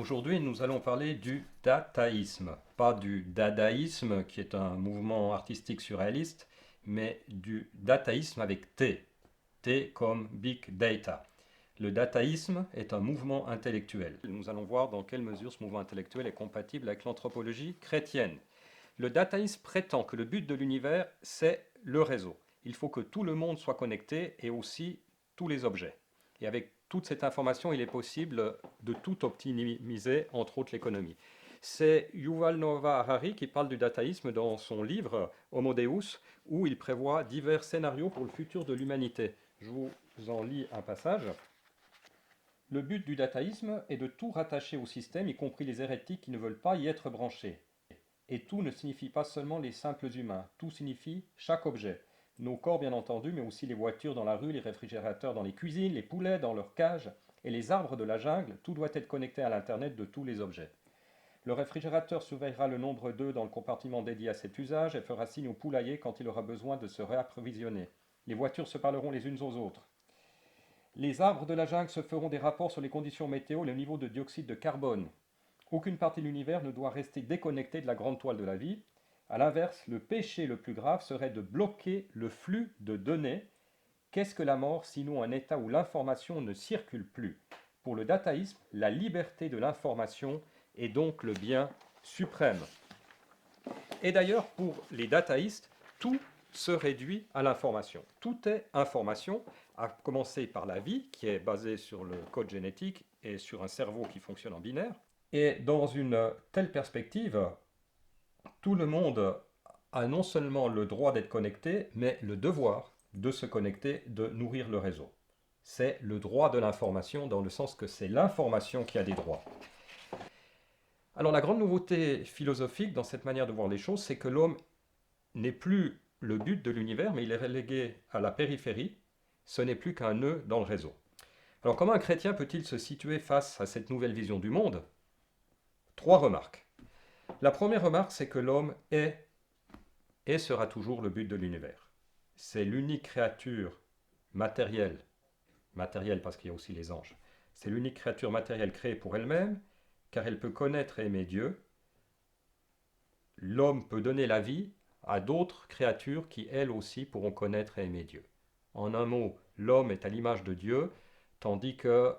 Aujourd'hui, nous allons parler du dataïsme. Pas du dadaïsme, qui est un mouvement artistique surréaliste, mais du dataïsme avec T. T comme Big Data. Le dataïsme est un mouvement intellectuel. Nous allons voir dans quelle mesure ce mouvement intellectuel est compatible avec l'anthropologie chrétienne. Le dataïsme prétend que le but de l'univers, c'est le réseau. Il faut que tout le monde soit connecté et aussi tous les objets. Et avec toute cette information, il est possible de tout optimiser, entre autres l'économie. C'est Yuval Noah Harari qui parle du dataïsme dans son livre Homo Deus, où il prévoit divers scénarios pour le futur de l'humanité. Je vous en lis un passage. Le but du dataïsme est de tout rattacher au système, y compris les hérétiques qui ne veulent pas y être branchés. Et tout ne signifie pas seulement les simples humains, tout signifie chaque objet. Nos corps bien entendu, mais aussi les voitures dans la rue, les réfrigérateurs dans les cuisines, les poulets dans leurs cages et les arbres de la jungle, tout doit être connecté à l'Internet de tous les objets. Le réfrigérateur surveillera le nombre d'œufs dans le compartiment dédié à cet usage et fera signe au poulailler quand il aura besoin de se réapprovisionner. Les voitures se parleront les unes aux autres. Les arbres de la jungle se feront des rapports sur les conditions météo et le niveau de dioxyde de carbone. Aucune partie de l'univers ne doit rester déconnectée de la grande toile de la vie. A l'inverse, le péché le plus grave serait de bloquer le flux de données. Qu'est-ce que la mort sinon un état où l'information ne circule plus? Pour le dataïsme, la liberté de l'information est donc le bien suprême. Et d'ailleurs, pour les dataïstes, tout se réduit à l'information. Tout est information, à commencer par la vie, qui est basée sur le code génétique et sur un cerveau qui fonctionne en binaire. Et dans une telle perspective, tout le monde a non seulement le droit d'être connecté, mais le devoir de se connecter, de nourrir le réseau. C'est le droit de l'information dans le sens que c'est l'information qui a des droits. Alors la grande nouveauté philosophique dans cette manière de voir les choses, c'est que l'homme n'est plus le but de l'univers, mais il est relégué à la périphérie. Ce n'est plus qu'un nœud dans le réseau. Alors comment un chrétien peut-il se situer face à cette nouvelle vision du monde? Trois remarques. La première remarque, c'est que l'homme est et sera toujours le but de l'univers. C'est l'unique créature matérielle parce qu'il y a aussi les anges, c'est l'unique créature matérielle créée pour elle-même, car elle peut connaître et aimer Dieu. L'homme peut donner la vie à d'autres créatures qui, elles aussi, pourront connaître et aimer Dieu. En un mot, l'homme est à l'image de Dieu, tandis que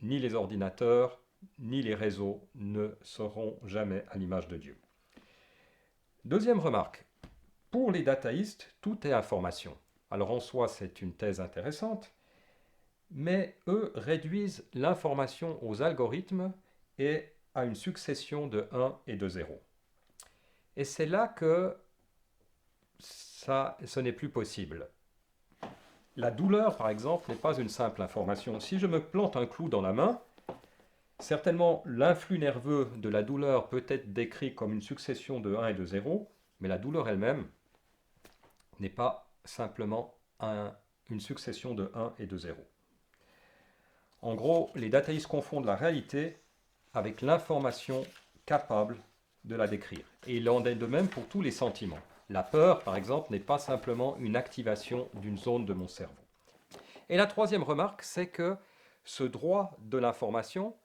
ni les ordinateurs, ni les réseaux ne seront jamais à l'image de Dieu. Deuxième remarque, pour les dataïstes, tout est information. Alors en soi, c'est une thèse intéressante, mais eux réduisent l'information aux algorithmes et à une succession de 1 et de 0. Et c'est là que ce n'est plus possible. La douleur, par exemple, n'est pas une simple information. Si je me plante un clou dans la main, certainement l'influx nerveux de la douleur peut être décrit comme une succession de 1 et de 0, mais la douleur elle-même n'est pas simplement une succession de 1 et de 0. En gros, les dataïstes confondent la réalité avec l'information capable de la décrire. Et il en est de même pour tous les sentiments. La peur, par exemple, n'est pas simplement une activation d'une zone de mon cerveau. Et la troisième remarque, c'est que ce droit de l'information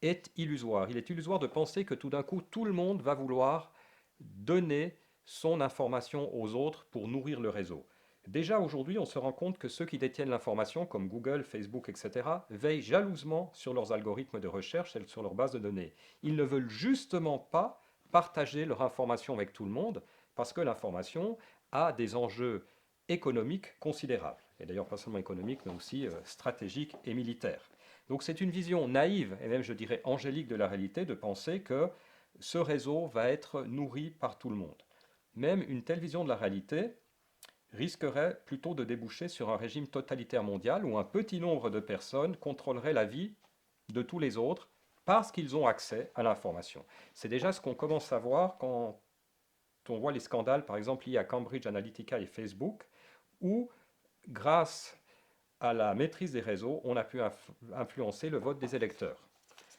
est illusoire. Il est illusoire de penser que tout d'un coup, tout le monde va vouloir donner son information aux autres pour nourrir le réseau. Déjà aujourd'hui, on se rend compte que ceux qui détiennent l'information, comme Google, Facebook, etc., veillent jalousement sur leurs algorithmes de recherche et sur leurs bases de données. Ils ne veulent justement pas partager leur information avec tout le monde, parce que l'information a des enjeux économiques considérables. Et d'ailleurs pas seulement économiques, mais aussi stratégiques et militaires. Donc c'est une vision naïve, et même je dirais angélique de la réalité, de penser que ce réseau va être nourri par tout le monde. Même une telle vision de la réalité risquerait plutôt de déboucher sur un régime totalitaire mondial où un petit nombre de personnes contrôlerait la vie de tous les autres parce qu'ils ont accès à l'information. C'est déjà ce qu'on commence à voir quand on voit les scandales, par exemple liés à Cambridge Analytica et Facebook, où, grâce à la maîtrise des réseaux, on a pu influencer le vote des électeurs.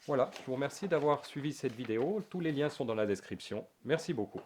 Voilà, je vous remercie d'avoir suivi cette vidéo. Tous les liens sont dans la description. Merci beaucoup.